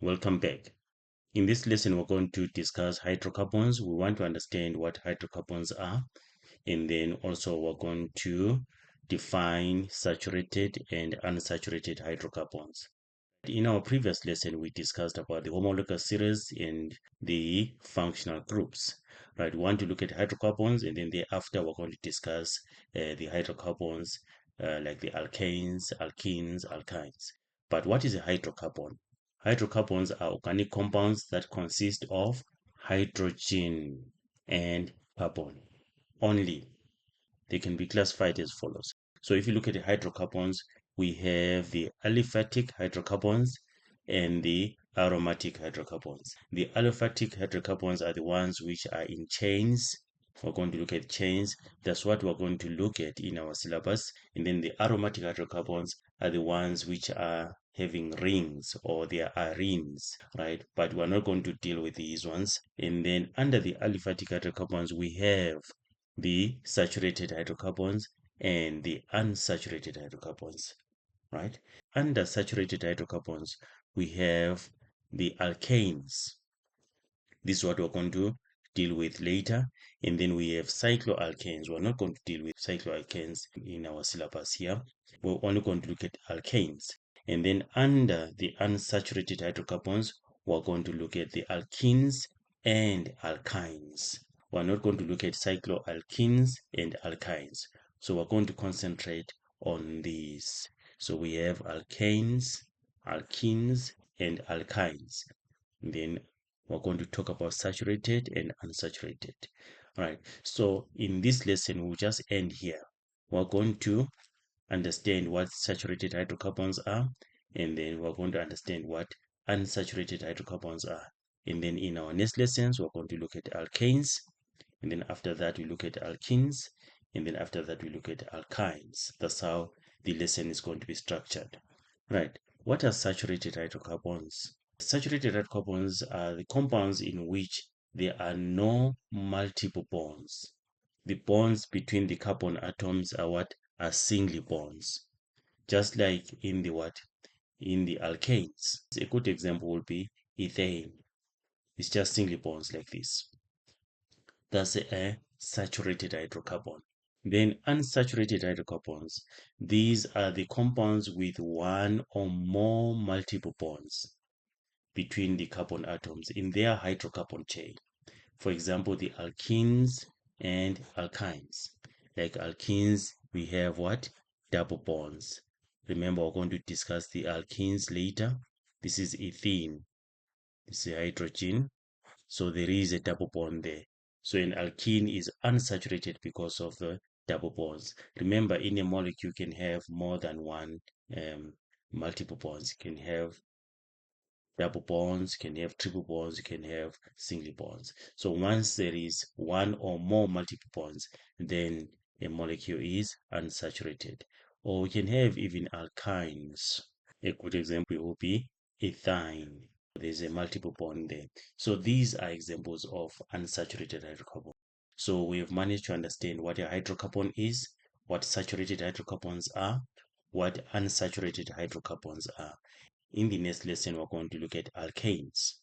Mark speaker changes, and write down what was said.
Speaker 1: Welcome back. In this lesson, we're going to discuss hydrocarbons. We want to understand what hydrocarbons are, and then also we're going to define saturated and unsaturated hydrocarbons. In our previous lesson, we discussed about the homologous series and the functional groups. Right, we want to look at hydrocarbons, and then thereafter we're going to discuss the hydrocarbons like the alkanes, alkenes, alkynes. But what is a hydrocarbon? Hydrocarbons are organic compounds that consist of hydrogen and carbon only. They can be classified as follows. So if you look at the hydrocarbons, we have the aliphatic hydrocarbons and the aromatic hydrocarbons. The aliphatic hydrocarbons are the ones which are in chains. We're going to look at chains. That's what we're going to look at in our syllabus. And then the aromatic hydrocarbons are the ones which are having rings, or they are arenes, right? But we're not going to deal with these ones. And then under the aliphatic hydrocarbons, we have the saturated hydrocarbons and the unsaturated hydrocarbons, right? Under saturated hydrocarbons, we have the alkanes. This is what we're going to deal with later. And then we have cycloalkanes. We're not going to deal with cycloalkanes in our syllabus here. We're only going to look at alkanes. And then under the unsaturated hydrocarbons, we're going to look at the alkenes and alkynes. We're not going to look at cycloalkenes and alkynes. So we're going to concentrate on these. So we have alkanes, alkenes, and alkynes. And then we're going to talk about saturated and unsaturated. All right. So in this lesson, we'll just end here. We're going to understand what saturated hydrocarbons are, and then we're going to understand what unsaturated hydrocarbons are. And then in our next lessons, we're going to look at alkanes, and then after that, we look at alkenes, and then after that, we look at alkynes. That's how the lesson is going to be structured. Right. What are saturated hydrocarbons? Saturated hydrocarbons are the compounds in which there are no multiple bonds. The bonds between the carbon atoms are what? Are single bonds. Just like in the what? In the alkanes. A good example would be ethane. It's just single bonds like this. That's a saturated hydrocarbon. Then unsaturated hydrocarbons. These are the compounds with one or more multiple bonds between the carbon atoms in their hydrocarbon chain. For example, the alkenes and alkynes. Like alkenes, we have what? Double bonds. Remember, we're going to discuss the alkenes later. This is ethene. This is hydrogen. So there is a double bond there. So an alkene is unsaturated because of the double bonds. Remember, in a molecule, you can have more than one multiple bonds. You can have double bonds, you can have triple bonds, you can have single bonds. So once there is one or more multiple bonds, then a molecule is unsaturated. Or we can have even alkynes. A good example will be ethine. There's a multiple bond there. So these are examples of unsaturated hydrocarbon. So we have managed to understand what a hydrocarbon is, what saturated hydrocarbons are, what unsaturated hydrocarbons are. In the next lesson, we're going to look at alkanes.